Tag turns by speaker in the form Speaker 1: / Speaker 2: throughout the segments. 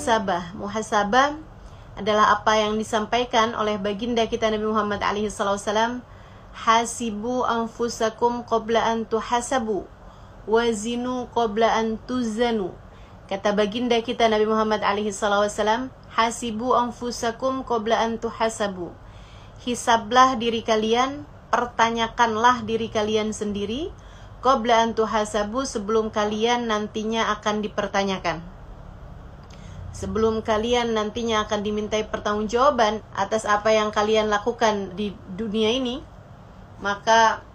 Speaker 1: muhasabah. Muhasabah adalah apa yang disampaikan oleh baginda kita Nabi Muhammad SAW. Hasibu anfusakum qabla an tuhasabu, wazinu qabla an tuzanu. Kata baginda kita Nabi Muhammad SAW, hasibu anfusakum qabla an tuhasabu. Hisablah diri kalian, pertanyakanlah diri kalian sendiri, qabla an tuhasabu, sebelum kalian nantinya akan dipertanyakan. Sebelum kalian nantinya akan dimintai pertanggungjawaban atas apa yang kalian lakukan di dunia ini, maka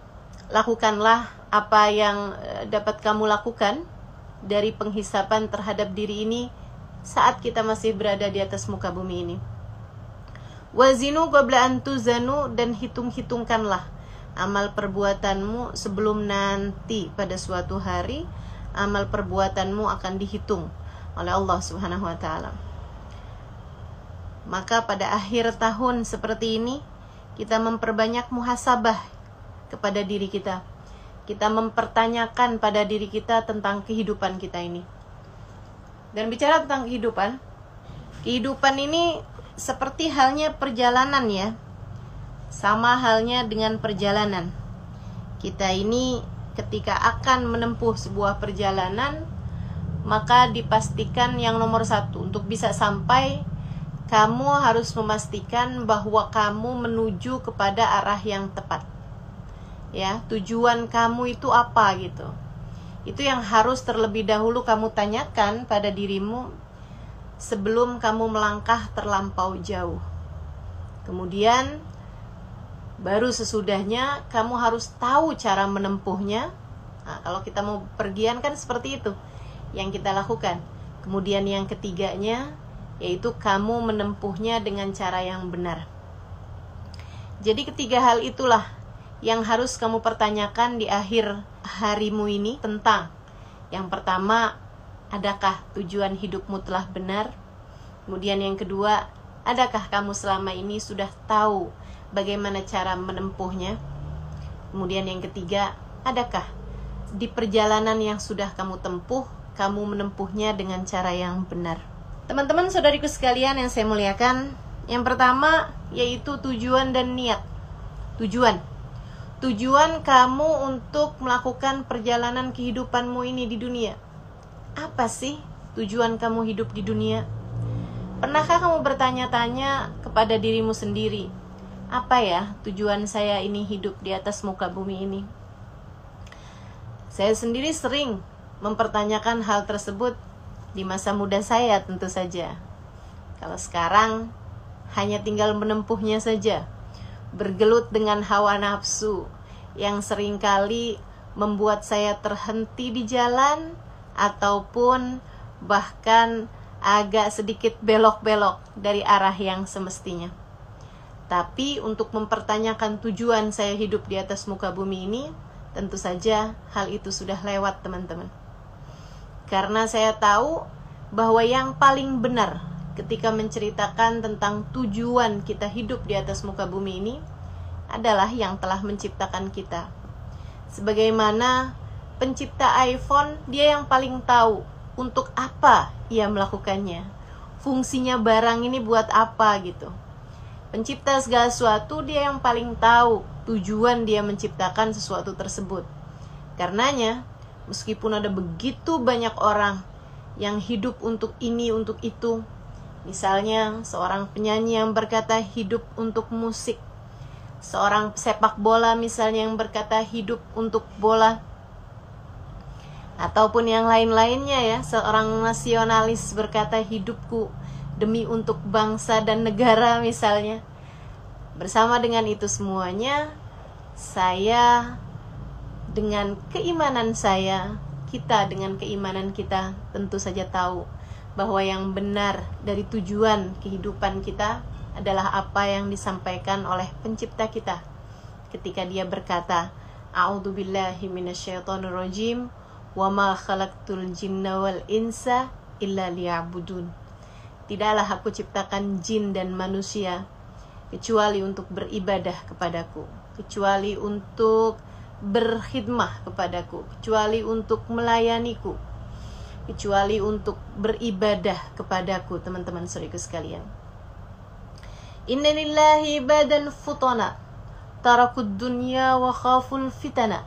Speaker 1: lakukanlah apa yang dapat kamu lakukan dari penghisapan terhadap diri ini saat kita masih berada di atas muka bumi ini. Wazinu qabla an tuzanu, dan hitung-hitungkanlah amal perbuatanmu sebelum nanti pada suatu hari amal perbuatanmu akan dihitung oleh Allah Subhanahu wa taala. Maka pada akhir tahun seperti ini kita memperbanyak muhasabah kepada diri kita. Kita mempertanyakan pada diri kita tentang kehidupan kita ini. Dan bicara tentang kehidupan ini seperti halnya perjalanan ya. Sama halnya dengan perjalanan. Kita ini ketika akan menempuh sebuah perjalanan, maka dipastikan yang nomor satu, untuk bisa sampai, kamu harus memastikan bahwa kamu menuju kepada arah yang tepat. Ya, tujuan kamu itu apa gitu. Itu yang harus terlebih dahulu kamu tanyakan pada dirimu sebelum kamu melangkah terlampau jauh. Kemudian baru sesudahnya kamu harus tahu cara menempuhnya. Nah, kalau kita mau pergian kan seperti itu yang kita lakukan. Kemudian yang ketiganya yaitu kamu menempuhnya dengan cara yang benar. Jadi ketiga hal itulah yang harus kamu pertanyakan di akhir harimu ini tentang. Yang pertama, adakah tujuan hidupmu telah benar? Kemudian yang kedua, adakah kamu selama ini sudah tahu bagaimana cara menempuhnya? Kemudian yang ketiga, adakah di perjalanan yang sudah kamu tempuh, kamu menempuhnya dengan cara yang benar? Teman-teman saudariku sekalian yang saya muliakan, yang pertama yaitu tujuan dan niat. Tujuan kamu untuk melakukan perjalanan kehidupanmu ini di dunia. Apa sih tujuan kamu hidup di dunia? Pernahkah kamu bertanya-tanya kepada dirimu sendiri, apa ya tujuan saya ini hidup di atas muka bumi ini? Saya sendiri sering mempertanyakan hal tersebut di masa muda saya tentu saja. Kalau sekarang hanya tinggal menempuhnya saja, bergelut dengan hawa nafsu yang seringkali membuat saya terhenti di jalan ataupun bahkan agak sedikit belok-belok dari arah yang semestinya. Tapi untuk mempertanyakan tujuan saya hidup di atas muka bumi ini, tentu saja hal itu sudah lewat teman-teman. Karena saya tahu bahwa yang paling benar ketika menceritakan tentang tujuan kita hidup di atas muka bumi ini adalah yang telah menciptakan kita. Sebagaimana pencipta iPhone, dia yang paling tahu untuk apa ia melakukannya, fungsinya barang ini buat apa gitu. Pencipta segala sesuatu, dia yang paling tahu tujuan dia menciptakan sesuatu tersebut. Karenanya, meskipun ada begitu banyak orang yang hidup untuk ini, untuk itu. Misalnya, seorang penyanyi yang berkata hidup untuk musik. Seorang sepak bola misalnya yang berkata hidup untuk bola. Ataupun yang lain-lainnya ya, seorang nasionalis berkata hidupku demi untuk bangsa dan negara misalnya. Bersama dengan itu semuanya, saya dengan keimanan saya, kita dengan keimanan kita tentu saja tahu bahwa yang benar dari tujuan kehidupan kita adalah apa yang disampaikan oleh pencipta kita ketika dia berkata, A'udzubillahi minasyaitonirrajim, wa ma khalaqtul jinna wal insa illa liya'budun. Tidaklah aku ciptakan jin dan manusia kecuali untuk beribadah kepadaku, kecuali untuk berkhidmah kepadaku, kecuali untuk melayaniku. kecuali untuk beribadah kepadaku, teman-teman saudaraku sekalian. Inna lillahi ibadan futana tarakud dunya wa khaful fitana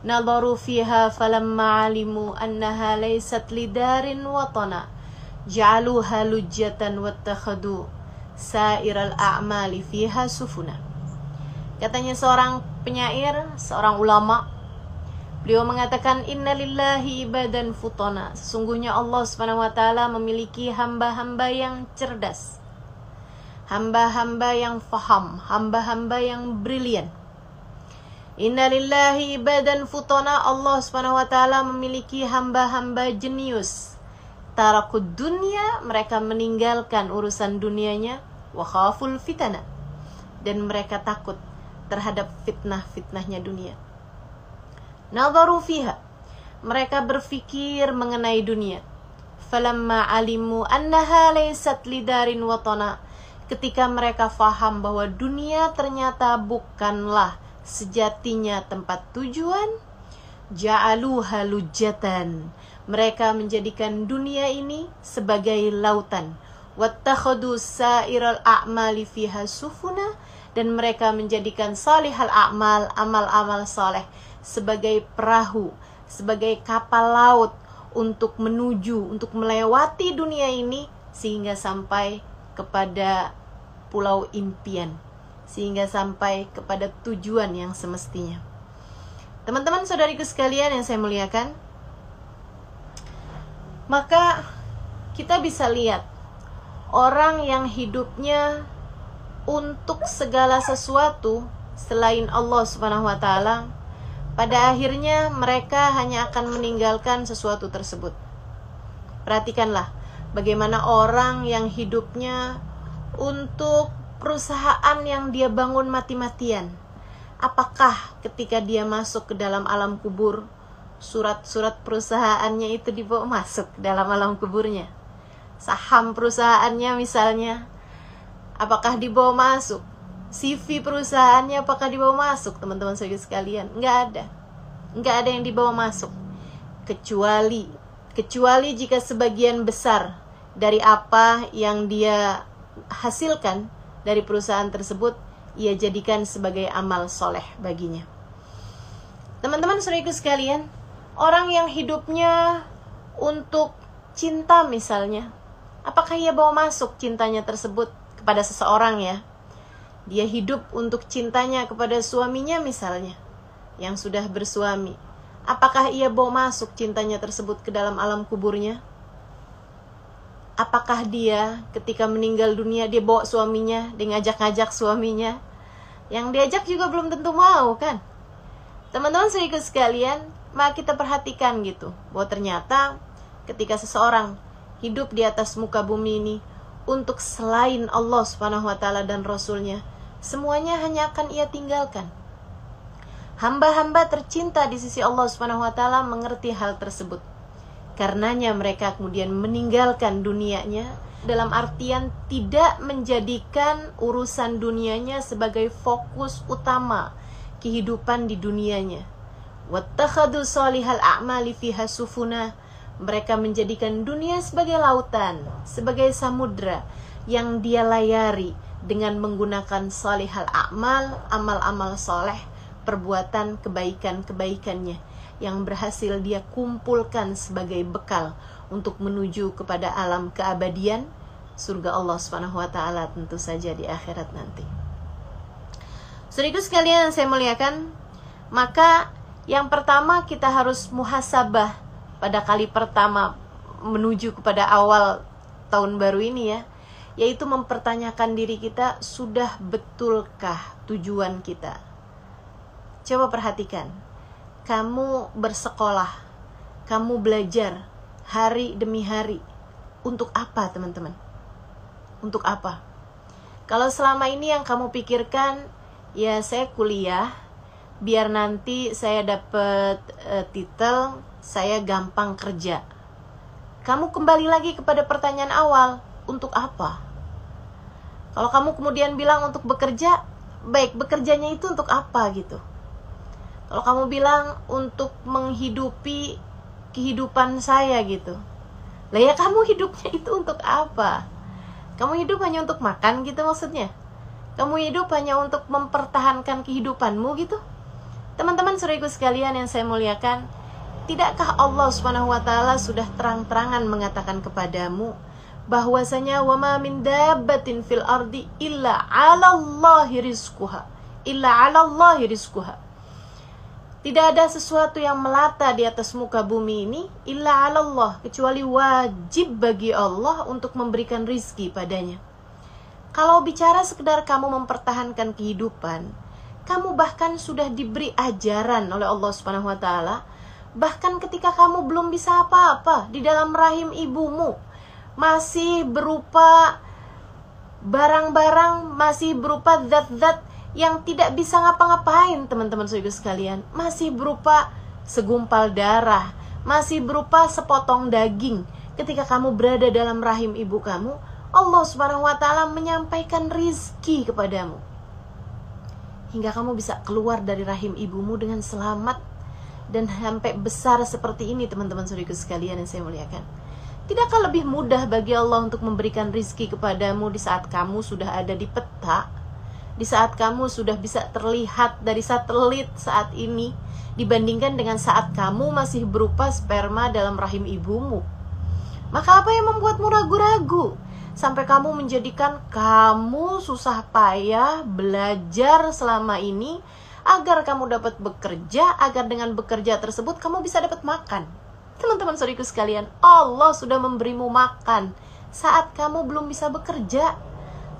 Speaker 1: nadaru fiha falamma alimu annaha laysat lidarin watana ja'aluha lujjatan wattakhadu sa'iral a'mali fiha sufuna. Katanya seorang penyair, seorang ulama, beliau mengatakan, Inna lillahi ibadan futana, sesungguhnya Allah Subhanahu wa ta'ala memiliki hamba-hamba yang cerdas, hamba-hamba yang faham, hamba-hamba yang brilian. Inna lillahi ibadan futana, Allah Subhanahu wa ta'ala memiliki hamba-hamba jenius. Tarakud dunya, mereka meninggalkan urusan dunianya, wa khaful fitana, dan mereka takut terhadap fitnah-fitnahnya dunia. Nadharu fiha, mereka berfikir mengenai dunia. Falamma alimu annaha laysat lidarin watana, ketika mereka faham bahwa dunia ternyata bukanlah sejatinya tempat tujuan, ja'aluha lujjatan, mereka menjadikan dunia ini sebagai lautan. Wattakhadu sa'iral a'mali fiha sufuna, dan mereka menjadikan salihal a'mal, amal-amal saleh, sebagai perahu, sebagai kapal laut untuk menuju, untuk melewati dunia ini sehingga sampai kepada pulau impian, sehingga sampai kepada tujuan yang semestinya. Teman-teman saudariku sekalian yang saya muliakan, maka kita bisa lihat orang yang hidupnya untuk segala sesuatu selain Allah Subhanahu wa ta'ala, pada akhirnya mereka hanya akan meninggalkan sesuatu tersebut. Perhatikanlah bagaimana orang yang hidupnya untuk perusahaan yang dia bangun mati-matian, apakah ketika dia masuk ke dalam alam kubur, surat-surat perusahaannya itu dibawa masuk dalam alam kuburnya? Saham perusahaannya misalnya, apakah dibawa masuk? CV perusahaannya apakah dibawa masuk, teman-teman saudara sekalian? Enggak ada yang dibawa masuk, kecuali jika sebagian besar dari apa yang dia hasilkan dari perusahaan tersebut ia jadikan sebagai amal soleh baginya. Teman-teman saudara sekalian, orang yang hidupnya untuk cinta misalnya, apakah ia bawa masuk cintanya tersebut kepada seseorang ya? Dia hidup untuk cintanya kepada suaminya misalnya, yang sudah bersuami. Apakah ia bawa masuk cintanya tersebut ke dalam alam kuburnya? Apakah dia ketika meninggal dunia dia bawa suaminya, dia ngajak-ngajak suaminya? Yang diajak juga belum tentu mau kan? Teman-teman saudara sekalian, maka kita perhatikan gitu, bahwa ternyata ketika seseorang hidup di atas muka bumi ini untuk selain Allah Subhanahu wa ta'ala dan Rasulnya, semuanya hanya akan ia tinggalkan. Hamba-hamba tercinta di sisi Allah Subhanahu wa ta'ala mengerti hal tersebut. Karenanya mereka kemudian meninggalkan dunianya, dalam artian tidak menjadikan urusan dunianya sebagai fokus utama kehidupan di dunianya. Wattakhadu salihal a'mali fiha sufuna, mereka menjadikan dunia sebagai lautan, sebagai samudra yang dia layari dengan menggunakan salihal a'mal, amal-amal soleh, perbuatan kebaikan-kebaikannya yang berhasil dia kumpulkan sebagai bekal untuk menuju kepada alam keabadian, surga Allah Subhanahu wa ta'ala tentu saja di akhirat nanti. Saudaraku sekalian yang saya muliakan, maka yang pertama kita harus muhasabah pada kali pertama menuju kepada awal tahun baru ini ya, yaitu mempertanyakan diri kita, sudah betulkah tujuan kita? Coba perhatikan, kamu bersekolah, kamu belajar hari demi hari, untuk apa teman-teman? Untuk apa? Kalau selama ini yang kamu pikirkan, ya saya kuliah, biar nanti saya dapat titel, saya gampang kerja. Kamu kembali lagi kepada pertanyaan awal, untuk apa? Kalau kamu kemudian bilang untuk bekerja, baik, bekerjanya itu untuk apa gitu? Kalau kamu bilang untuk menghidupi kehidupan saya gitu. Lah ya kamu hidupnya itu untuk apa? Kamu hidup hanya untuk makan gitu maksudnya? Kamu hidup hanya untuk mempertahankan kehidupanmu gitu? Teman-teman saudaraku sekalian yang saya muliakan, tidakkah Allah Subhanahu wa taala sudah terang-terangan mengatakan kepadamu bahwasanya wa ma min dabbatin fil ardi illa 'alallahi rizquha. Illa 'alallahi rizquha. Tidak ada sesuatu yang melata di atas muka bumi ini illa 'alallah, kecuali wajib bagi Allah untuk memberikan rizki padanya. Kalau bicara sekedar kamu mempertahankan kehidupan, kamu bahkan sudah diberi ajaran oleh Allah Subhanahu wa taala. Bahkan ketika kamu belum bisa apa-apa di dalam rahim ibumu, masih berupa barang-barang, masih berupa zat-zat yang tidak bisa ngapa-ngapain, teman-teman saudara sekalian, masih berupa segumpal darah, masih berupa sepotong daging. Ketika kamu berada dalam rahim ibu kamu, Allah Subhanahu wa taala menyampaikan rizki kepadamu hingga kamu bisa keluar dari rahim ibumu dengan selamat dan sampai besar seperti ini, teman-teman saudara sekalian yang saya muliakan. Tidakkah lebih mudah bagi Allah untuk memberikan rizki kepadamu di saat kamu sudah ada di peta, di saat kamu sudah bisa terlihat dari satelit saat ini, dibandingkan dengan saat kamu masih berupa sperma dalam rahim ibumu? Maka apa yang membuatmu ragu-ragu sampai kamu menjadikan kamu susah payah belajar selama ini agar kamu dapat bekerja, agar dengan bekerja tersebut kamu bisa dapat makan? Teman-teman saudaraku sekalian, Allah sudah memberimu makan saat kamu belum bisa bekerja,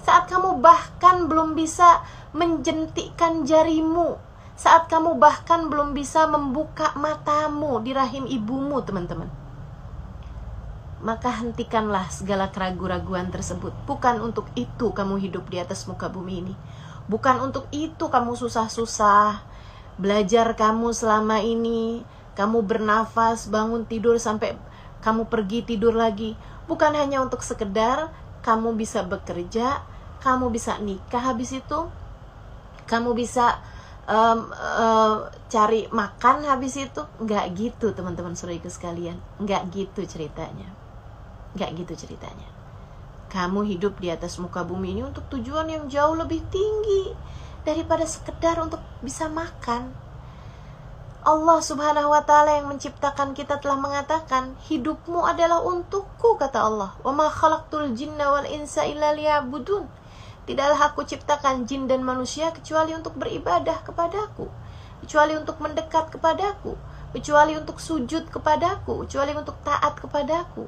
Speaker 1: saat kamu bahkan belum bisa menjentikkan jarimu, saat kamu bahkan belum bisa membuka matamu di rahim ibumu, teman-teman. Maka hentikanlah segala keraguan-raguan tersebut. Bukan untuk itu kamu hidup di atas muka bumi ini. Bukan untuk itu kamu susah-susah belajar kamu selama ini. Kamu bernafas, bangun tidur sampai kamu pergi tidur lagi. Bukan hanya untuk sekedar kamu bisa bekerja, kamu bisa nikah habis itu, kamu bisa cari makan habis itu. Enggak gitu, teman-teman saudaraku sekalian. Enggak gitu ceritanya. Enggak gitu ceritanya. Kamu hidup di atas muka bumi ini untuk tujuan yang jauh lebih tinggi daripada sekedar untuk bisa makan. Allah Subhanahu wa taala yang menciptakan kita telah mengatakan, hidupmu adalah untukku, kata Allah. Wa ma khalaqtul jinna wal insa illa liya'budun. Tidaklah aku ciptakan jin dan manusia kecuali untuk beribadah kepadaku, kecuali untuk mendekat kepadaku, kecuali untuk sujud kepadaku, kecuali untuk taat kepadaku.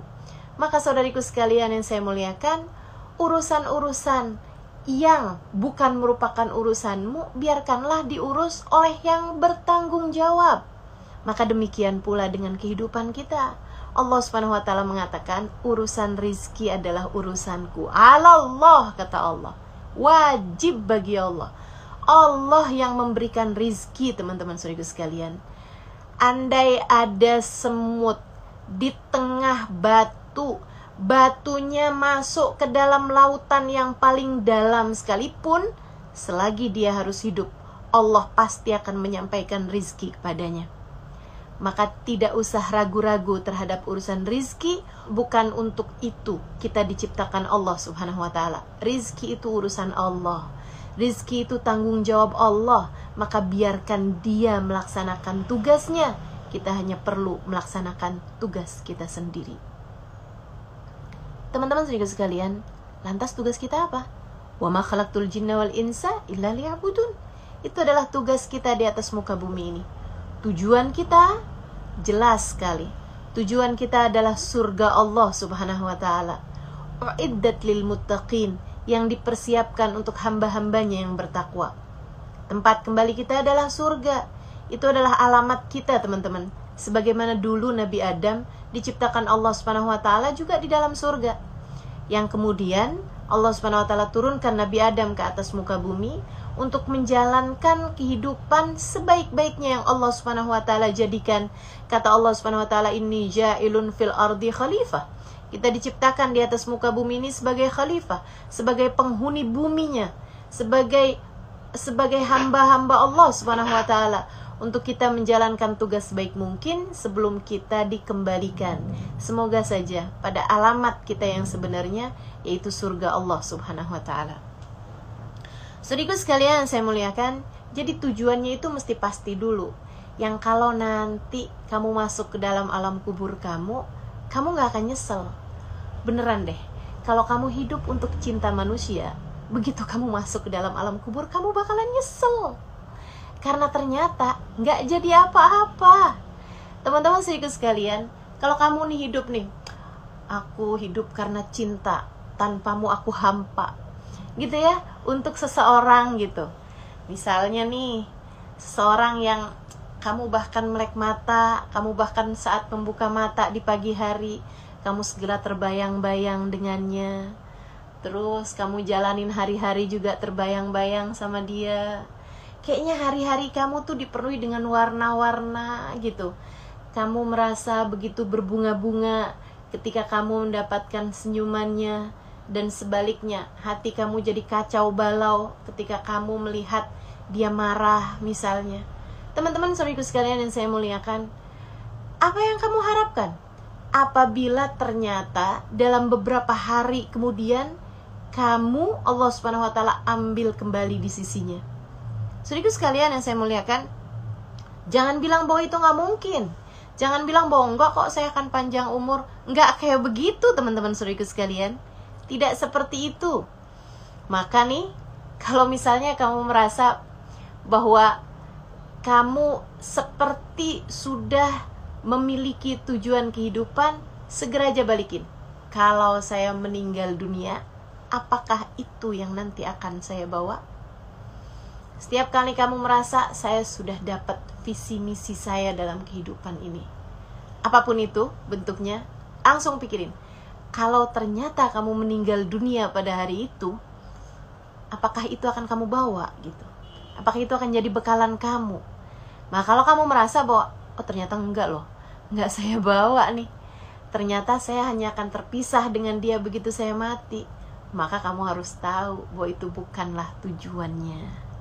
Speaker 1: Maka saudariku sekalian yang saya muliakan, urusan-urusan yang bukan merupakan urusanmu, biarkanlah diurus oleh yang bertanggung jawab. Maka demikian pula dengan kehidupan kita. Allah Subhanahu wa taala mengatakan, urusan rizki adalah urusanku. Allah, kata Allah. Wajib bagi Allah. Allah yang memberikan rizki, teman-teman saudaraku sekalian. Andai ada semut di tengah batunya masuk ke dalam lautan yang paling dalam sekalipun, selagi dia harus hidup, Allah pasti akan menyampaikan rizki kepadanya. Maka tidak usah ragu-ragu terhadap urusan rizki. Bukan untuk itu kita diciptakan Allah Subhanahu wa ta'ala. Rizki itu urusan Allah, rizki itu tanggung jawab Allah. Maka biarkan dia melaksanakan tugasnya. Kita hanya perlu melaksanakan tugas kita sendiri. Teman-teman saudara sekalian, lantas tugas kita apa? Wa ma khalaqtul jinna wal insa illa liya'budun. Itu adalah tugas kita di atas muka bumi ini. Tujuan kita jelas sekali. Tujuan kita adalah surga Allah Subhanahu wa ta'ala. Uiddat lil muttaqin, yang dipersiapkan untuk hamba-hambanya yang bertakwa. Tempat kembali kita adalah surga. Itu adalah alamat kita, teman-teman. Sebagaimana dulu Nabi Adam diciptakan Allah Subhanahu wa ta'ala juga di dalam surga, yang kemudian Allah Subhanahu wa ta'ala turunkan Nabi Adam ke atas muka bumi untuk menjalankan kehidupan sebaik-baiknya yang Allah Subhanahu wa ta'ala jadikan. Kata Allah Subhanahu wa ta'ala, inni ja'ilun fil ardi khalifah. Kita diciptakan di atas muka bumi ini sebagai khalifah, sebagai penghuni buminya, sebagai hamba-hamba Allah Subhanahu wa ta'ala. untuk kita menjalankan tugas sebaik mungkin sebelum kita dikembalikan. Semoga saja pada alamat kita yang sebenarnya, yaitu surga Allah Subhanahu wa ta'ala. Saudaraku sekalian saya muliakan, jadi tujuannya itu mesti pasti dulu. Yang kalau nanti kamu masuk ke dalam alam kubur kamu gak akan nyesel. Beneran deh, kalau kamu hidup untuk cinta manusia, begitu kamu masuk ke dalam alam kubur, kamu bakalan nyesel. Karena ternyata gak jadi apa-apa. Teman-teman saudaraku sekalian, kalau kamu nih hidup nih, aku hidup karena cinta, tanpamu aku hampa, gitu ya, untuk seseorang gitu. Misalnya nih, seseorang yang kamu bahkan melek mata, kamu bahkan saat membuka mata di pagi hari, kamu segera terbayang-bayang dengannya. Terus kamu jalanin hari-hari juga terbayang-bayang sama dia. Kayaknya hari-hari kamu tuh dipenuhi dengan warna-warna gitu. Kamu merasa begitu berbunga-bunga ketika kamu mendapatkan senyumannya. Dan sebaliknya, hati kamu jadi kacau balau ketika kamu melihat dia marah misalnya. Teman-teman saudaraku sekalian yang saya muliakan, apa yang kamu harapkan apabila ternyata dalam beberapa hari kemudian kamu Allah Subhanahu wa ta'ala ambil kembali di sisinya? Saudaraku sekalian yang saya muliakan, jangan bilang bahwa itu gak mungkin. Jangan bilang bahwa enggak kok, saya akan panjang umur. Enggak kayak begitu teman-teman saudaraku sekalian. Tidak seperti itu. Maka nih, kalau misalnya kamu merasa bahwa kamu seperti sudah memiliki tujuan kehidupan, segera aja balikin. Kalau saya meninggal dunia, apakah itu yang nanti akan saya bawa? Setiap kali kamu merasa saya sudah dapat visi misi saya dalam kehidupan ini, apapun itu bentuknya, langsung pikirin, kalau ternyata kamu meninggal dunia pada hari itu, apakah itu akan kamu bawa gitu? Apakah itu akan jadi bekalan kamu? Nah, kalau kamu merasa bahwa oh ternyata enggak loh, enggak saya bawa nih, ternyata saya hanya akan terpisah dengan dia begitu saya mati, maka kamu harus tahu bahwa itu bukanlah tujuannya.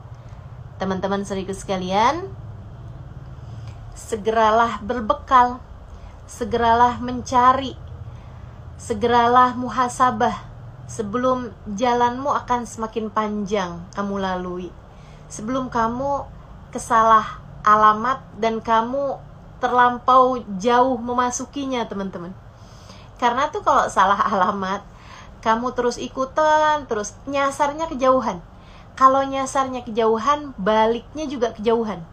Speaker 1: Teman-teman saudaraku sekalian, segeralah berbekal, segeralah mencari, segeralah muhasabah sebelum jalanmu akan semakin panjang kamu lalui. Sebelum kamu kesalah alamat dan kamu terlampau jauh memasukinya teman-teman. Karena tuh kalau salah alamat, kamu terus ikutan, terus nyasarnya kejauhan. Kalau nyasarnya kejauhan, baliknya juga kejauhan.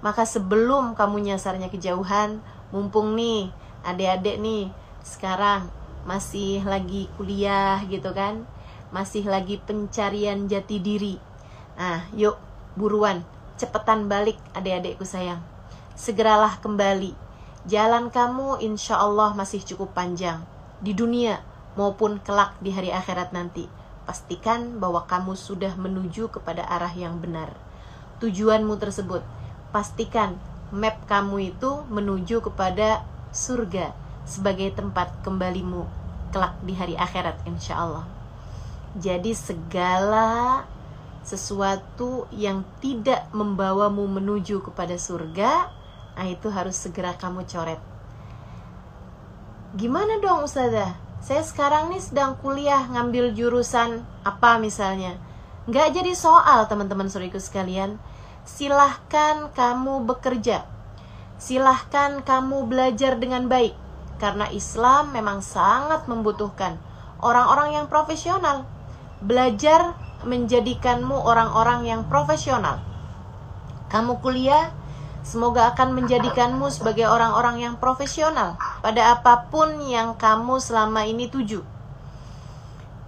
Speaker 1: Maka sebelum kamu nyasarnya kejauhan, mumpung nih adik-adik nih sekarang masih lagi kuliah gitu kan, masih lagi pencarian jati diri. Nah, yuk buruan, cepetan balik adik-adikku sayang. Segeralah kembali. Jalan kamu insya Allah masih cukup panjang, di dunia maupun kelak di hari akhirat nanti. Pastikan bahwa kamu sudah menuju kepada arah yang benar. Tujuanmu tersebut, pastikan map kamu itu menuju kepada surga sebagai tempat kembalimu kelak di hari akhirat insya Allah. Jadi segala sesuatu yang tidak membawamu menuju kepada surga, nah itu harus segera kamu coret. Gimana dong Ustazah? Saya sekarang nih sedang kuliah ngambil jurusan apa misalnya. Nggak jadi soal teman-teman saudaraku sekalian. Silahkan kamu bekerja, silahkan kamu belajar dengan baik. Karena Islam memang sangat membutuhkan orang-orang yang profesional. Belajar menjadikanmu orang-orang yang profesional. Kamu kuliah, semoga akan menjadikanmu sebagai orang-orang yang profesional pada apapun yang kamu selama ini tuju.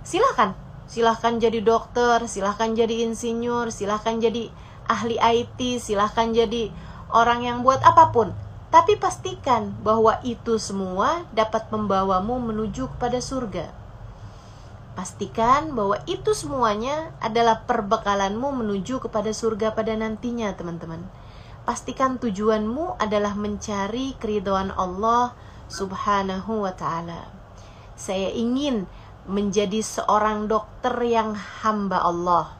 Speaker 1: Silahkan jadi dokter, silahkan jadi insinyur, silahkan jadi ahli IT, silahkan jadi orang yang buat apapun. Tapi pastikan bahwa itu semua dapat membawamu menuju kepada surga. Pastikan bahwa itu semuanya adalah perbekalanmu menuju kepada surga pada nantinya teman-teman. Pastikan tujuanmu adalah mencari keridhaan Allah Subhanahu wa ta'ala. Saya ingin menjadi seorang dokter yang hamba Allah.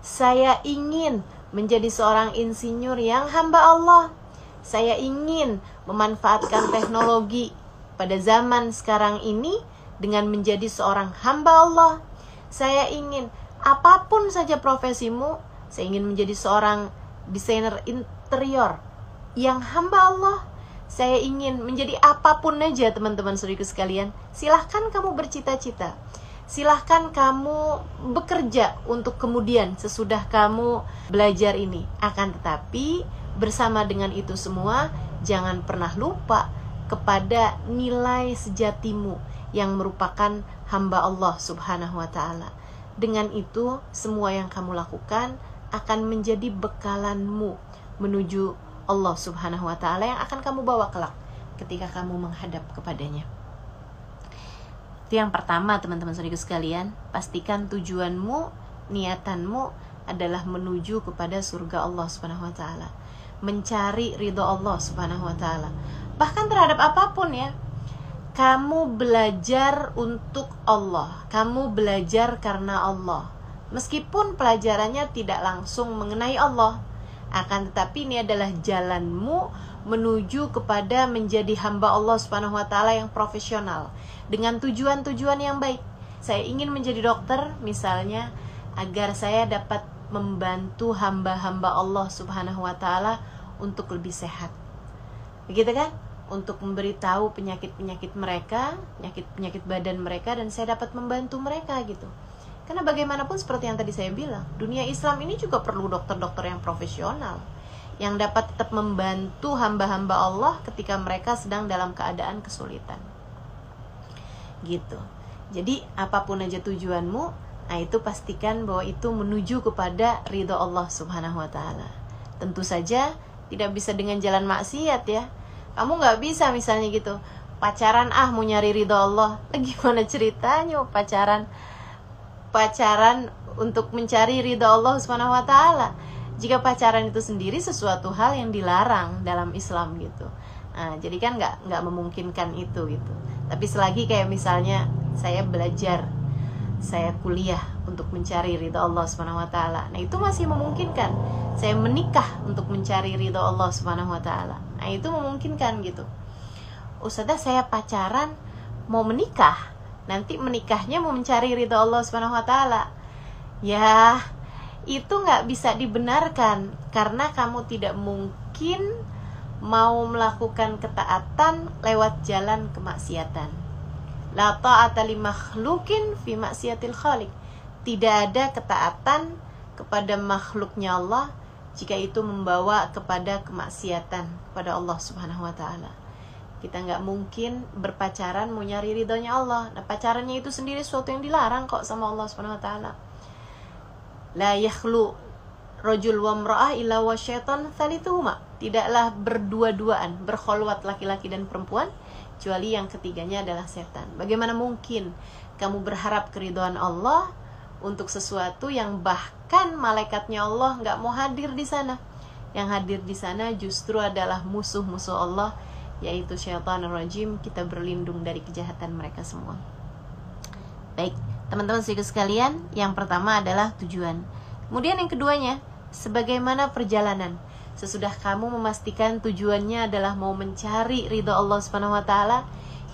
Speaker 1: Saya ingin menjadi seorang insinyur yang hamba Allah. Saya ingin memanfaatkan teknologi pada zaman sekarang ini dengan menjadi seorang hamba Allah. Saya ingin apapun saja profesimu, saya ingin menjadi seorang desainer interior yang hamba Allah. Saya ingin menjadi apapun aja teman-teman saudaraku sekalian. Silahkan kamu bercita-cita. Silahkan kamu bekerja untuk kemudian sesudah kamu belajar ini. Akan tetapi bersama dengan itu semua, jangan pernah lupa kepada nilai sejatimu yang merupakan hamba Allah Subhanahu wa ta'ala. Dengan itu, semua yang kamu lakukan akan menjadi bekalanmu menuju Allah Subhanahu wa ta'ala yang akan kamu bawa kelak ketika kamu menghadap kepadanya. Itu yang pertama teman-teman saudaraku sekalian. Pastikan tujuanmu, niatanmu adalah menuju kepada surga Allah Subhanahu wa ta'ala, mencari ridho Allah Subhanahu wa ta'ala. Bahkan terhadap apapun ya, kamu belajar untuk Allah, kamu belajar karena Allah. Meskipun pelajarannya tidak langsung mengenai Allah, akan tetapi ini adalah jalanmu menuju kepada menjadi hamba Allah Subhanahu wa ta'ala yang profesional dengan tujuan-tujuan yang baik. Saya ingin menjadi dokter misalnya agar saya dapat membantu hamba-hamba Allah Subhanahu wa ta'ala untuk lebih sehat. Begitu kan? Untuk memberitahu penyakit-penyakit mereka, penyakit-penyakit badan mereka, dan saya dapat membantu mereka gitu. Karena bagaimanapun seperti yang tadi saya bilang, dunia Islam ini juga perlu dokter-dokter yang profesional, yang dapat tetap membantu hamba-hamba Allah ketika mereka sedang dalam keadaan kesulitan. Gitu. Jadi apapun aja tujuanmu, nah itu pastikan bahwa itu menuju kepada ridho Allah Subhanahu wa ta'ala. Tentu saja tidak bisa dengan jalan maksiat ya. Kamu gak bisa misalnya gitu, pacaran mau nyari ridho Allah. Gimana ceritanya pacaran untuk mencari ridha Allah Subhanahu wa ta'ala, jika pacaran itu sendiri sesuatu hal yang dilarang dalam Islam gitu. Nah, jadi kan nggak memungkinkan itu gitu. Tapi selagi kayak misalnya saya belajar, saya kuliah untuk mencari ridha Allah Subhanahu wa ta'ala, nah itu masih memungkinkan. Saya menikah untuk mencari ridha Allah Subhanahu wa ta'ala, nah itu memungkinkan gitu. Ustazah, saya pacaran mau menikah, nanti menikahnya mau mencari ridha Allah Subhanahu wa ta'ala. Ya, itu nggak bisa dibenarkan karena kamu tidak mungkin mau melakukan ketaatan lewat jalan kemaksiatan. La ta'ata li makhlukin fi maksiatil khaliq. Tidak ada ketaatan kepada makhluknya Allah jika itu membawa kepada kemaksiatan kepada Allah Subhanahu wa ta'ala. Kita nggak mungkin berpacaran mau nyari ridhonya Allah. Nah, pacarannya itu sendiri sesuatu yang dilarang kok sama Allah Subhanahu wa ta'ala. La yakhlu rajul wa imra'ah illa wa syaitan tsalituhuma. Tidaklah berdua-duaan, berkholwat laki-laki dan perempuan kecuali yang ketiganya adalah setan. Bagaimana mungkin kamu berharap keridhaan Allah untuk sesuatu yang bahkan malaikatnya Allah nggak mau hadir di sana? Yang hadir di sana justru adalah musuh-musuh Allah, yaitu syaitanir rajim. Kita berlindung dari kejahatan mereka semua. Baik, teman-teman sekalian, yang pertama adalah tujuan. Kemudian yang keduanya, sebagaimana perjalanan. Sesudah kamu memastikan tujuannya adalah mau mencari ridha Allah Subhanahu wa ta'ala,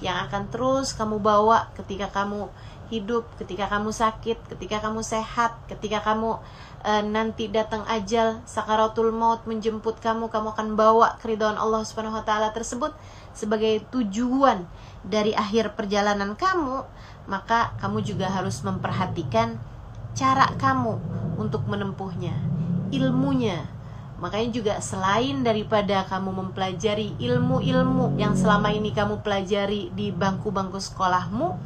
Speaker 1: yang akan terus kamu bawa ketika kamu hidup, ketika kamu sakit, ketika kamu sehat, ketika kamu nanti datang ajal, sakaratul maut menjemput kamu akan bawa keridhaan Allah Subhanahu wa ta'ala tersebut sebagai tujuan dari akhir perjalanan kamu. Maka kamu juga harus memperhatikan cara kamu untuk menempuhnya, ilmunya. Makanya juga selain daripada kamu mempelajari ilmu-ilmu yang selama ini kamu pelajari di bangku-bangku sekolahmu,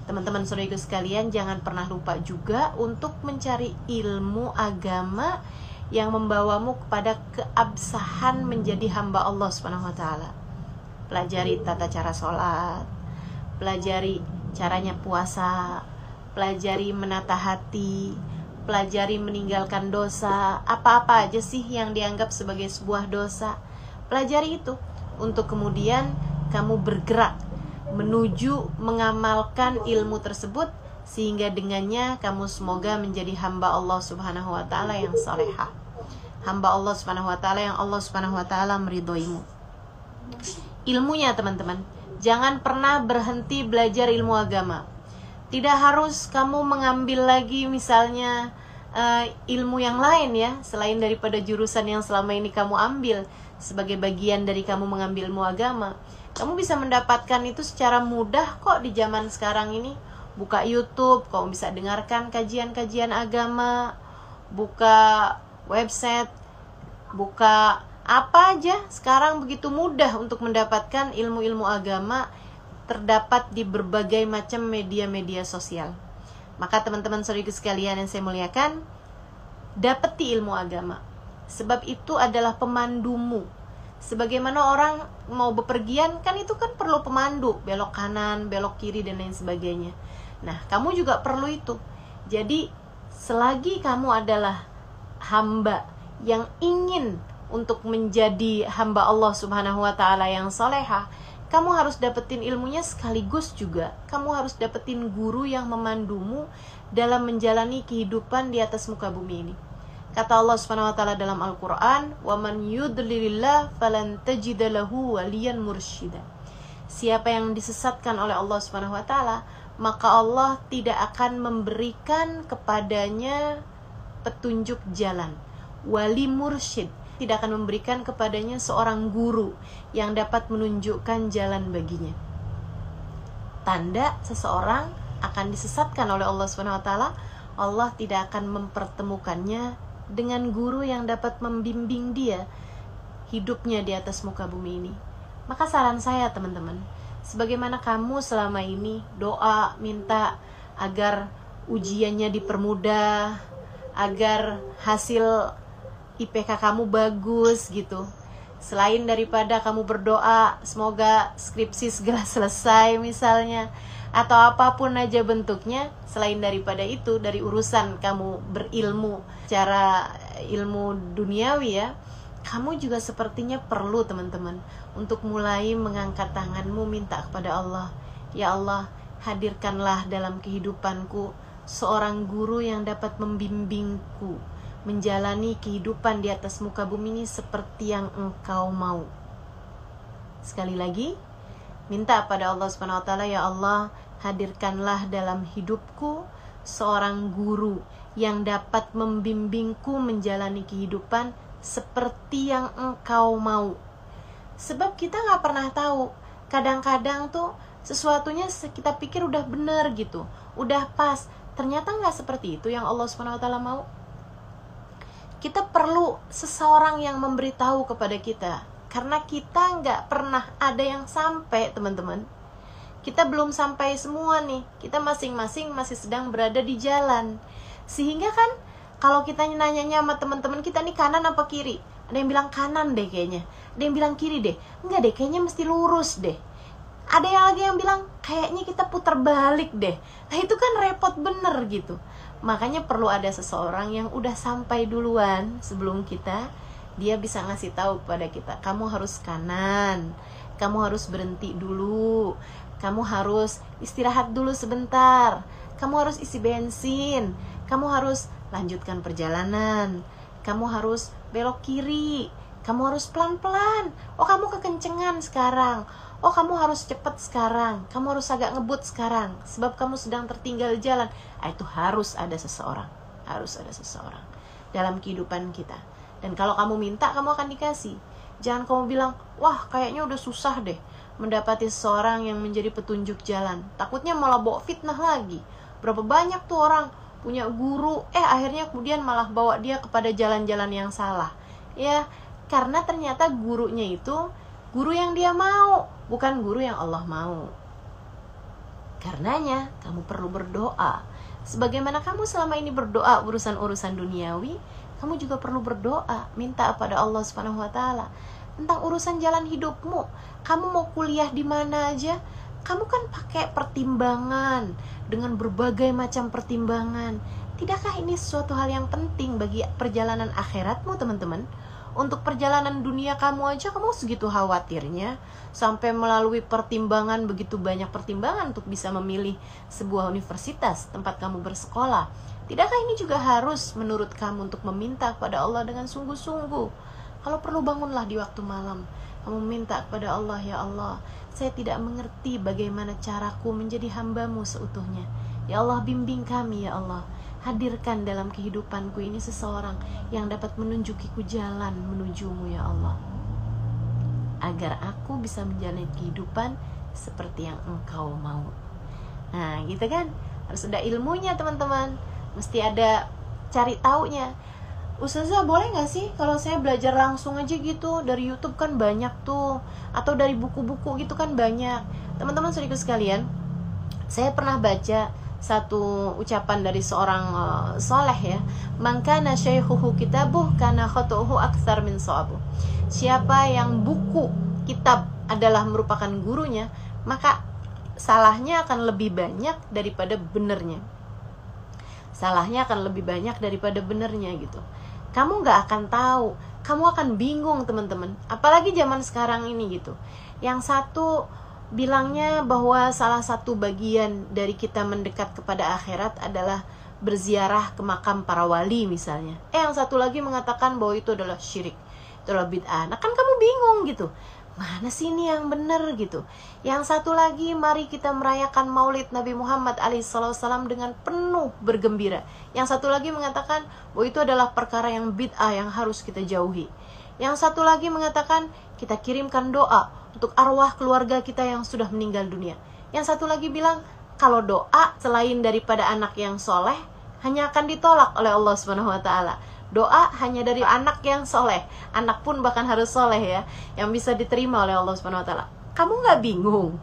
Speaker 1: teman-teman saudaraku sekalian, jangan pernah lupa juga untuk mencari ilmu agama yang membawamu kepada keabsahan menjadi hamba Allah Subhanahu wa ta'ala. Pelajari tata cara sholat, pelajari caranya puasa, pelajari menata hati, pelajari meninggalkan dosa. Apa-apa aja sih yang dianggap sebagai sebuah dosa, pelajari itu untuk kemudian kamu bergerak menuju mengamalkan ilmu tersebut, sehingga dengannya kamu semoga menjadi hamba Allah Subhanahu wa ta'ala yang salehah, hamba Allah Subhanahu wa taala yang Allah Subhanahu wa taala meridhoimu. Ilmunya teman-teman, jangan pernah berhenti belajar ilmu agama. Tidak harus kamu mengambil lagi misalnya ilmu yang lain ya, selain daripada jurusan yang selama ini kamu ambil sebagai bagian dari kamu mengambil ilmu agama. Kamu bisa mendapatkan itu secara mudah kok di zaman sekarang ini. Buka YouTube, kamu bisa dengarkan kajian-kajian agama, buka website, buka apa aja. Sekarang begitu mudah untuk mendapatkan ilmu-ilmu agama, terdapat di berbagai macam media-media sosial. Maka teman-teman saudaraku sekalian yang saya muliakan, dapati ilmu agama. Sebab itu adalah pemandumu. Sebagaimana orang mau bepergian, kan itu kan perlu pemandu, belok kanan, belok kiri, dan lain sebagainya. Nah, kamu juga perlu itu. Jadi, selagi kamu adalah hamba yang ingin untuk menjadi hamba Allah Subhanahu wa ta'ala yang salehah, kamu harus dapetin ilmunya, sekaligus juga kamu harus dapetin guru yang memandumu dalam menjalani kehidupan di atas muka bumi ini. Kata Allah Subhanahu wa taala dalam Al-Qur'an, "Wa man yudlilillah falan tajida lahu waliyan mursyida." Siapa yang disesatkan oleh Allah Subhanahu wa taala, maka Allah tidak akan memberikan kepadanya petunjuk jalan. Wali mursyid, tidak akan memberikan kepadanya seorang guru yang dapat menunjukkan jalan baginya. Tanda seseorang akan disesatkan oleh Allah Subhanahu wa taala, Allah tidak akan mempertemukannya dengan guru yang dapat membimbing dia hidupnya di atas muka bumi ini. Maka saran saya teman-teman, sebagaimana kamu selama ini doa minta agar ujiannya dipermudah, agar hasil IPK kamu bagus gitu. Selain daripada kamu berdoa semoga skripsi segera selesai misalnya, atau apapun aja bentuknya, selain daripada itu, dari urusan kamu berilmu secara ilmu duniawi ya, kamu juga sepertinya perlu teman-teman untuk mulai mengangkat tanganmu minta kepada Allah, ya Allah, hadirkanlah dalam kehidupanku seorang guru yang dapat membimbingku menjalani kehidupan di atas muka bumi ini seperti yang Engkau mau. Sekali lagi, minta pada Allah Subhanahu wa taala, ya Allah, hadirkanlah dalam hidupku seorang guru yang dapat membimbingku menjalani kehidupan seperti yang Engkau mau. Sebab kita gak pernah tahu, kadang-kadang tuh sesuatunya kita pikir udah benar gitu, udah pas, ternyata gak seperti itu yang Allah Subhanahu wa taala mau. Kita perlu seseorang yang memberitahu kepada kita, karena kita nggak pernah ada yang sampai teman-teman. Kita belum sampai semua nih, kita masing-masing masih sedang berada di jalan. Sehingga kan kalau kita nanyanya sama teman-teman kita nih kanan apa kiri, ada yang bilang kanan deh kayaknya, ada yang bilang kiri deh, enggak deh kayaknya mesti lurus deh, ada yang lagi yang bilang kayaknya kita putar balik deh. Nah itu kan repot bener gitu. Makanya perlu ada seseorang yang udah sampai duluan sebelum kita, dia bisa ngasih tahu kepada kita, kamu harus kanan, kamu harus berhenti dulu, kamu harus istirahat dulu sebentar, kamu harus isi bensin, kamu harus lanjutkan perjalanan, kamu harus belok kiri, kamu harus pelan-pelan, oh kamu kekencengan sekarang, oh kamu harus cepat sekarang, kamu harus agak ngebut sekarang, sebab kamu sedang tertinggal jalan. Itu harus ada seseorang, harus ada seseorang dalam kehidupan kita. Dan kalau kamu minta, kamu akan dikasih. Jangan kamu bilang, wah kayaknya udah susah deh mendapati seseorang yang menjadi petunjuk jalan, takutnya malah bawa fitnah lagi. Berapa banyak tuh orang punya guru, akhirnya kemudian malah bawa dia kepada jalan-jalan yang salah. Ya, karena ternyata gurunya itu guru yang dia mau, bukan guru yang Allah mau. Karenanya kamu perlu berdoa. Sebagaimana kamu selama ini berdoa urusan-urusan duniawi, kamu juga perlu berdoa, minta kepada Allah Subhanahu wa taala tentang urusan jalan hidupmu. Kamu mau kuliah di mana aja, kamu kan pakai pertimbangan dengan berbagai macam pertimbangan. Tidakkah ini suatu hal yang penting bagi perjalanan akhiratmu, teman-teman? Untuk perjalanan dunia kamu aja kamu segitu khawatirnya, sampai melalui pertimbangan, begitu banyak pertimbangan untuk bisa memilih sebuah universitas tempat kamu bersekolah. Tidakkah ini juga harus menurut kamu untuk meminta kepada Allah dengan sungguh-sungguh? Kalau perlu bangunlah di waktu malam, kamu minta kepada Allah, ya Allah, saya tidak mengerti bagaimana caraku menjadi hamba-Mu seutuhnya. Ya Allah, bimbing kami, ya Allah. Hadirkan dalam kehidupanku ini seseorang yang dapat menunjukiku jalan menuju-Mu, ya Allah, agar aku bisa menjalani kehidupan seperti yang Engkau mau. Nah, gitu kan? Harus ada ilmunya, teman-teman. Mesti ada cari taunya. Ustazah, boleh gak sih kalau saya belajar langsung aja gitu? Dari YouTube kan banyak tuh, atau dari buku-buku gitu kan banyak. Teman-teman saudaraku sekalian, saya pernah baca satu ucapan dari seorang soleh ya, man kana syaikhuhu kitabuh kana khatu'uhu aktsar min shawabuh. Siapa yang buku kitab adalah merupakan gurunya, maka salahnya akan lebih banyak daripada benernya. Salahnya akan lebih banyak daripada benernya gitu. Kamu gak akan tahu, kamu akan bingung, teman-teman. Apalagi zaman sekarang ini gitu. Yang satu bilangnya bahwa salah satu bagian dari kita mendekat kepada akhirat adalah berziarah ke makam para wali misalnya. Yang satu lagi mengatakan bahwa itu adalah syirik, itu adalah bid'ah. Nah kan kamu bingung gitu, mana sih ini yang benar gitu. Yang satu lagi, mari kita merayakan maulid Nabi Muhammad alaihissalam dengan penuh bergembira. Yang satu lagi mengatakan bahwa itu adalah perkara yang bid'ah yang harus kita jauhi. Yang satu lagi mengatakan kita kirimkan doa untuk arwah keluarga kita yang sudah meninggal dunia. Yang satu lagi bilang kalau doa selain daripada anak yang soleh hanya akan ditolak oleh Allah SWT. Doa hanya dari anak yang soleh, anak pun bahkan harus soleh ya, yang bisa diterima oleh Allah SWT. Kamu gak bingung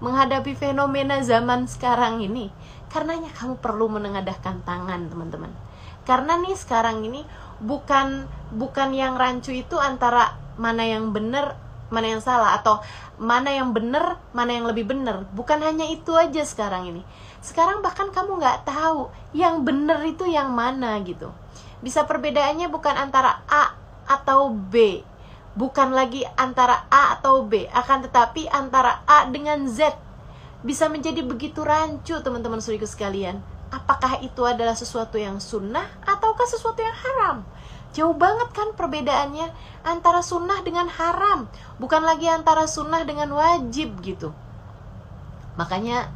Speaker 1: menghadapi fenomena zaman sekarang ini? Karenanya kamu perlu menengadahkan tangan, teman-teman. Karena nih sekarang ini bukan yang rancu itu antara mana yang benar, mana yang salah, atau mana yang benar, mana yang lebih benar. Bukan hanya itu aja sekarang ini. Sekarang bahkan kamu gak tahu yang benar itu yang mana gitu. Bisa perbedaannya bukan antara A atau B, bukan lagi antara A atau B, akan tetapi antara A dengan Z. Bisa menjadi begitu rancu, teman-teman saudaraku sekalian. Apakah itu adalah sesuatu yang sunnah ataukah sesuatu yang haram? Jauh banget kan perbedaannya antara sunnah dengan haram, bukan lagi antara sunnah dengan wajib gitu. Makanya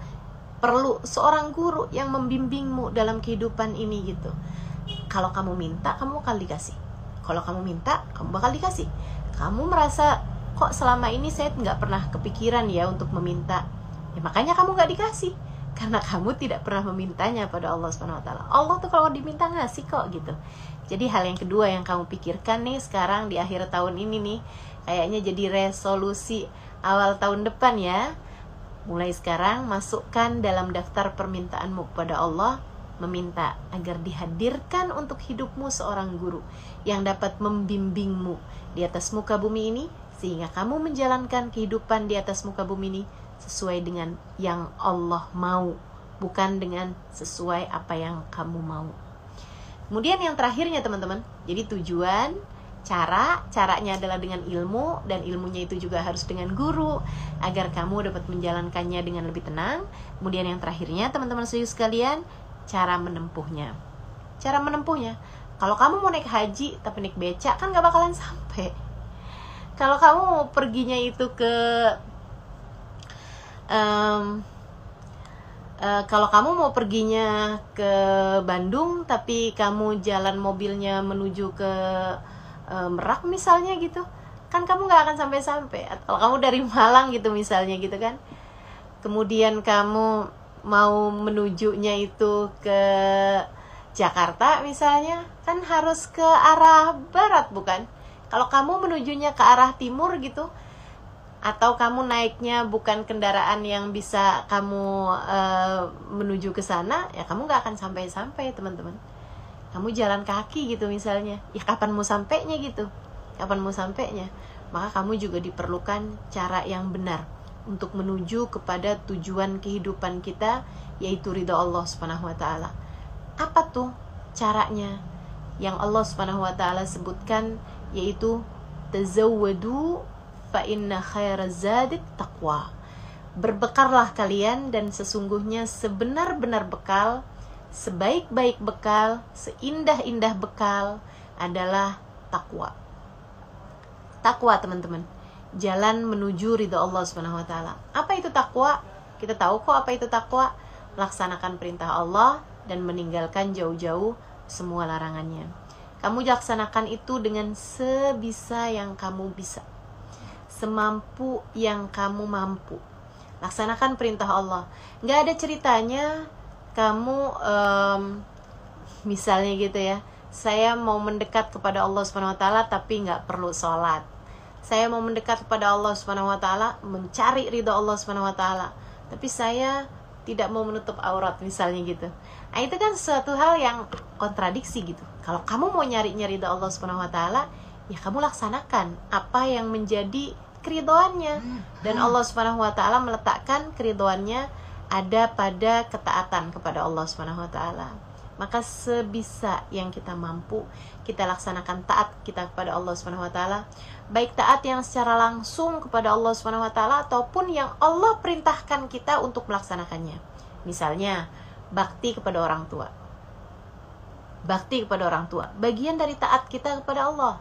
Speaker 1: perlu seorang guru yang membimbingmu dalam kehidupan ini gitu. Kalau kamu minta, kamu bakal dikasih. Kalau kamu minta, kamu bakal dikasih. Kamu merasa, kok selama ini saya nggak pernah kepikiran ya untuk meminta. Ya makanya kamu nggak dikasih. Karena kamu tidak pernah memintanya pada Allah SWT. Allah tuh kalau diminta ngasih kok gitu. Jadi hal yang kedua yang kamu pikirkan nih sekarang di akhir tahun ini nih, kayaknya jadi resolusi awal tahun depan ya. Mulai sekarang masukkan dalam daftar permintaanmu kepada Allah, meminta agar dihadirkan untuk hidupmu seorang guru yang dapat membimbingmu di atas muka bumi ini, sehingga kamu menjalankan kehidupan di atas muka bumi ini sesuai dengan yang Allah mau, bukan dengan sesuai apa yang kamu mau. Kemudian yang terakhirnya teman-teman, jadi tujuan, caranya adalah dengan ilmu, dan ilmunya itu juga harus dengan guru agar kamu dapat menjalankannya dengan lebih tenang. Kemudian yang terakhirnya teman-teman sekalian, cara menempuhnya. Cara menempuhnya, kalau kamu mau naik haji tapi naik becak kan gak bakalan sampai. Kalau kamu mau perginya itu ke kalau kamu mau perginya ke Bandung tapi kamu jalan mobilnya menuju ke Merak misalnya gitu, kan kamu gak akan sampai-sampai. Atau kamu dari Malang gitu misalnya gitu kan, kemudian kamu mau menujunya itu ke Jakarta misalnya, kan harus ke arah barat bukan? Kalau kamu menujunya ke arah timur gitu, atau kamu naiknya bukan kendaraan yang bisa kamu menuju ke sana, ya kamu gak akan sampai-sampai teman-teman. Kamu jalan kaki gitu misalnya, ya kapan mau sampainya gitu? Kapan mau sampainya? Maka kamu juga diperlukan cara yang benar untuk menuju kepada tujuan kehidupan kita, yaitu ridha Allah Subhanahu wa taala. Apa tuh caranya? Yang Allah Subhanahu wa taala sebutkan, yaitu tazawwadu fa inna khairaz zadi taqwa. Berbekallah kalian, dan sesungguhnya sebenar-benar bekal, sebaik-baik bekal, seindah-indah bekal adalah takwa. Takwa, teman-teman, jalan menuju ridha Allah Subhanahu wa taala. Apa itu takwa? Kita tahu kok apa itu takwa. Melaksanakan perintah Allah dan meninggalkan jauh-jauh semua larangannya. Kamu laksanakan itu dengan sebisa yang kamu bisa, semampu yang kamu mampu. Laksanakan perintah Allah. Nggak ada ceritanya kamu misalnya gitu ya, saya mau mendekat kepada Allah Subhanahu wa taala tapi nggak perlu sholat. Saya mau mendekat kepada Allah Subhanahu wa taala, mencari ridha Allah Subhanahu wa taala, tapi saya tidak mau menutup aurat misalnya gitu. Nah, itu kan suatu hal yang kontradiksi gitu. Kalau kamu mau nyari ridha Allah Subhanahu wa taala, ya kamu laksanakan apa yang menjadi keridhoannya. Dan Allah Subhanahu wa taala meletakkan keridhoannya ada pada ketaatan kepada Allah Subhanahu wa taala. Maka sebisa yang kita mampu, kita laksanakan taat kita kepada Allah Subhanahu wa taala, baik taat yang secara langsung kepada Allah Subhanahu wa taala ataupun yang Allah perintahkan kita untuk melaksanakannya. Misalnya, bakti kepada orang tua. Bakti kepada orang tua, bagian dari taat kita kepada Allah.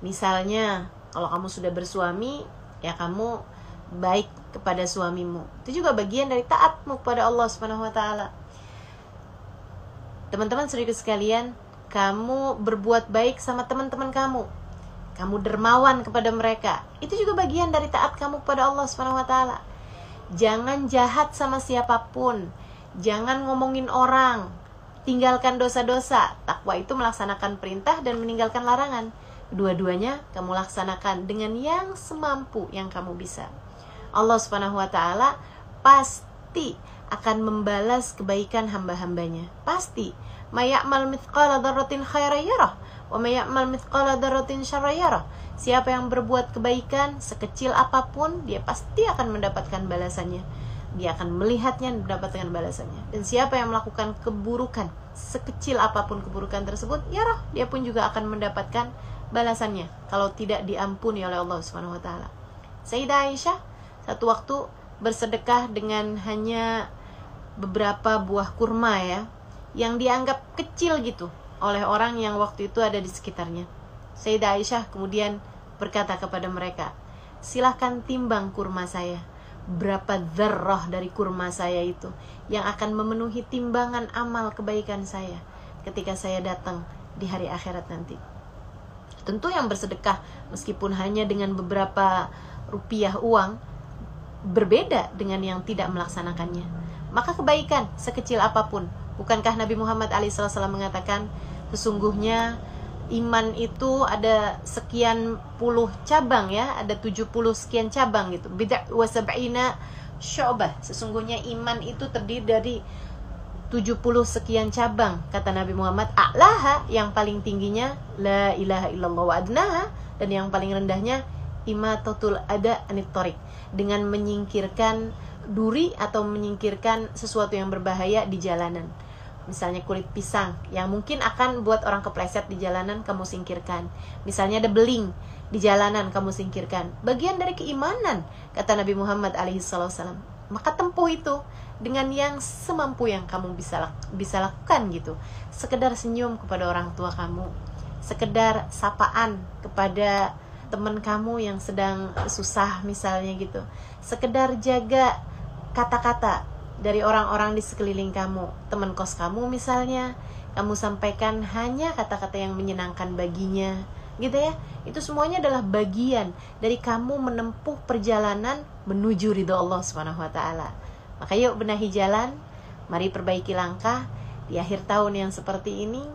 Speaker 1: Misalnya, kalau kamu sudah bersuami, ya kamu baik kepada suamimu. Itu juga bagian dari taatmu kepada Allah Subhanahu wa taala. Teman-teman saudara sekalian, kamu berbuat baik sama teman-teman kamu. Kamu dermawan kepada mereka. Itu juga bagian dari taat kamu kepada Allah Subhanahu wa taala. Jangan jahat sama siapapun. Jangan ngomongin orang. Tinggalkan dosa-dosa. Takwa itu melaksanakan perintah dan meninggalkan larangan. Dua-duanya kamu laksanakan dengan yang semampu yang kamu bisa. Allah Subhanahu wa taala pasti akan membalas kebaikan hamba-hambanya. Pasti. May ya'mal mithqala dzarratin khairan yarah wa may ya'mal mithqala dzarratin syarran yarah. Siapa yang berbuat kebaikan sekecil apapun, dia pasti akan mendapatkan balasannya. Dia akan melihatnya dan mendapatkan balasannya. Dan siapa yang melakukan keburukan sekecil apapun keburukan tersebut, yarah, dia pun juga akan mendapatkan balasannya kalau tidak diampuni oleh Allah Subhanahu wa taala. Sayyidah Aisyah satu waktu bersedekah dengan hanya beberapa buah kurma ya, yang dianggap kecil gitu oleh orang yang waktu itu ada di sekitarnya. Sayyidah Aisyah kemudian berkata kepada mereka, silahkan timbang kurma saya. Berapa dzarrah dari kurma saya itu yang akan memenuhi timbangan amal kebaikan saya ketika saya datang di hari akhirat nanti. Tentu yang bersedekah meskipun hanya dengan beberapa rupiah uang berbeda dengan yang tidak melaksanakannya. Maka kebaikan sekecil apapun, bukankah Nabi Muhammad SAW mengatakan sesungguhnya iman itu ada sekian puluh cabang ya, ada 70 sekian cabang gitu. Bid'a wa sab'ina syu'bah. Sesungguhnya iman itu terdiri dari 70 sekian cabang, kata Nabi Muhammad. A'laha, yang paling tingginya la ilaha illallah wa adnaha, dan yang paling rendahnya imatatul ada anit thoriq, dengan menyingkirkan duri atau menyingkirkan sesuatu yang berbahaya di jalanan. Misalnya kulit pisang yang mungkin akan buat orang kepleset di jalanan, kamu singkirkan. Misalnya ada beling di jalanan, kamu singkirkan. Bagian dari keimanan, kata Nabi Muhammad alaihissalam. Maka tempuh itu dengan yang semampu yang kamu bisa lakukan gitu. Sekedar senyum kepada orang tua kamu, sekedar sapaan kepada teman kamu yang sedang susah misalnya gitu, sekedar jaga kata-kata dari orang-orang di sekeliling kamu. Teman kos kamu misalnya, kamu sampaikan hanya kata-kata yang menyenangkan baginya gitu ya. Itu semuanya adalah bagian dari kamu menempuh perjalanan menuju ridha Allah Subhanahu wa taala. Maka yuk benahi jalan, mari perbaiki langkah. Di akhir tahun yang seperti ini,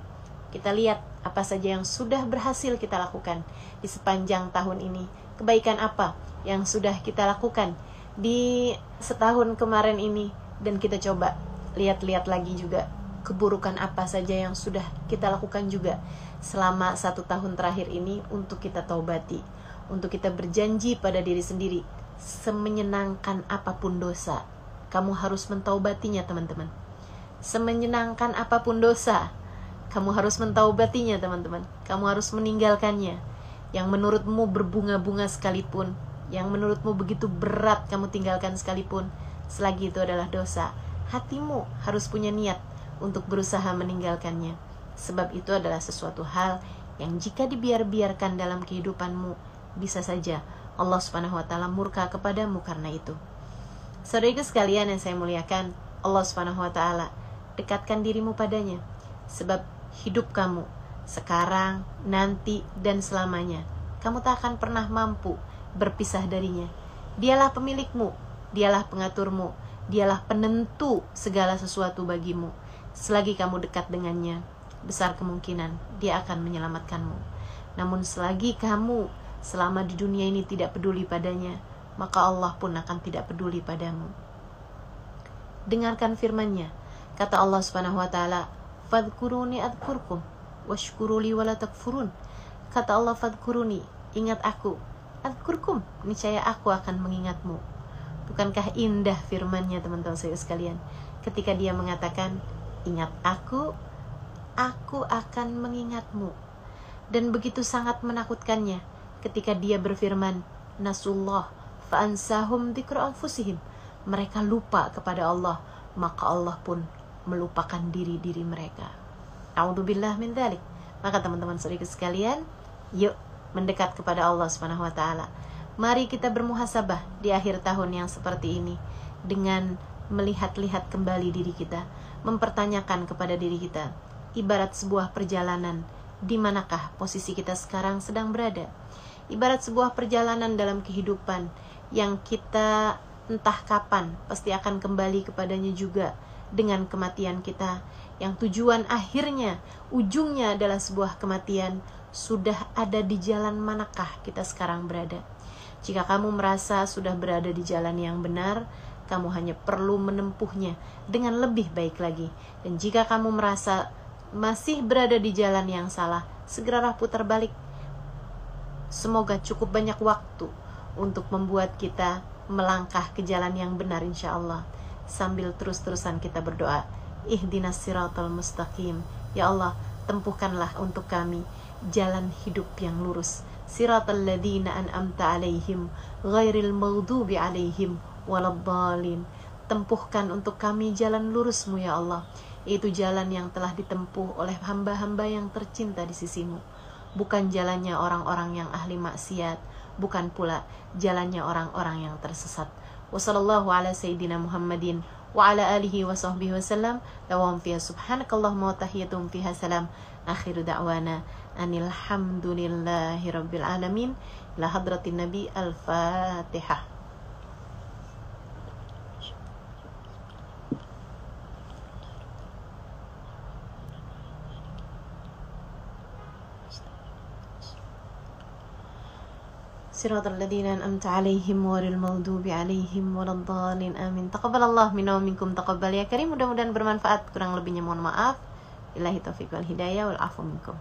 Speaker 1: kita lihat apa saja yang sudah berhasil kita lakukan di sepanjang tahun ini. Kebaikan apa yang sudah kita lakukan di setahun kemarin ini. Dan kita coba lihat-lihat lagi juga keburukan apa saja yang sudah kita lakukan juga selama 1 tahun terakhir ini, untuk kita taubati, untuk kita berjanji pada diri sendiri, semenyenangkan apapun dosa, kamu harus mentaubatinya teman-teman. Semenyenangkan apapun dosa, kamu harus mentaubatinya teman-teman. Kamu harus meninggalkannya. Yang menurutmu berbunga-bunga sekalipun, yang menurutmu begitu berat kamu tinggalkan sekalipun, selagi itu adalah dosa, hatimu harus punya niat untuk berusaha meninggalkannya. Sebab itu adalah sesuatu hal yang jika dibiarkan dalam kehidupanmu, bisa saja Allah Subhanahu wa taala murka kepadamu karena itu. Saudaraku sekalian yang saya muliakan, Allah Subhanahu wa taala dekatkan dirimu padanya, sebab hidup kamu sekarang, nanti, dan selamanya kamu tak akan pernah mampu berpisah darinya. Dialah pemilikmu, dialah pengaturmu, dialah penentu segala sesuatu bagimu. Selagi kamu dekat dengannya, besar kemungkinan dia akan menyelamatkanmu. Namun selagi kamu selama di dunia ini tidak peduli padanya, maka Allah pun akan tidak peduli padamu. Dengarkan firman-Nya. Kata Allah Subhanahu wa taala, "Fadhkuruni adzkurkum washkuruli wala takfurun." Kata Allah, "Fadhkuruni," ingat aku, "adzkurkum," niscaya aku akan mengingatmu. Bukankah indah firman-Nya, teman-teman saya sekalian, ketika dia mengatakan, "Ingat aku akan mengingatmu." Dan begitu sangat menakutkannya ketika dia berfirman, "Nasullah fa'ansahum dzikra anfusihim." Mereka lupa kepada Allah, maka Allah pun melupakan diri mereka. A'udzubillah min dzalik. Maka teman-teman saudara sekalian, yuk mendekat kepada Allah Subhanahu wa taala. Mari kita bermuhasabah di akhir tahun yang seperti ini dengan melihat-lihat kembali diri kita, mempertanyakan kepada diri kita, ibarat sebuah perjalanan, di manakah posisi kita sekarang sedang berada? Ibarat sebuah perjalanan dalam kehidupan yang kita entah kapan pasti akan kembali kepadanya juga dengan kematian kita, yang tujuan akhirnya, ujungnya adalah sebuah kematian. Sudah ada di jalan manakah kita sekarang berada? Jika kamu merasa sudah berada di jalan yang benar, kamu hanya perlu menempuhnya dengan lebih baik lagi. Dan jika kamu merasa masih berada di jalan yang salah, segeralah putar balik. Semoga cukup banyak waktu untuk membuat kita melangkah ke jalan yang benar, insya Allah. Sambil terus-terusan kita berdoa, ihdinas siratal mustaqim. Ya Allah, tempuhkanlah untuk kami jalan hidup yang lurus. Siratal ladzina an'amta alaihim ghairil maghdubi alaihim waladdallin. Tempuhkan untuk kami jalan lurus-Mu ya Allah, yaitu jalan yang telah ditempuh oleh hamba-hamba yang tercinta di sisi-Mu, bukan jalannya orang-orang yang ahli maksiat, bukan pula jalannya orang-orang yang tersesat. Wassallallahu ala sayyidina Muhammadin wa ala alihi wa sahbihi wasallam. Dawam fiha subhanakallahumma wa tahiyatum fiha salam. Akhiru da'wana anilhamdulillahi rabbil alamin. Ila hadratin nabi. Al-Fatihah. Siratal ladzina an'amta 'alaihim ghairil maghdubi 'alaihim waladdallin. Amin. Taqabbalallahu minna wa minkum taqabbal ya karim. Mudah-mudahan bermanfaat. Kurang lebihnya mohon maaf. Billahi taufiq wal hidayah wal afu minkum.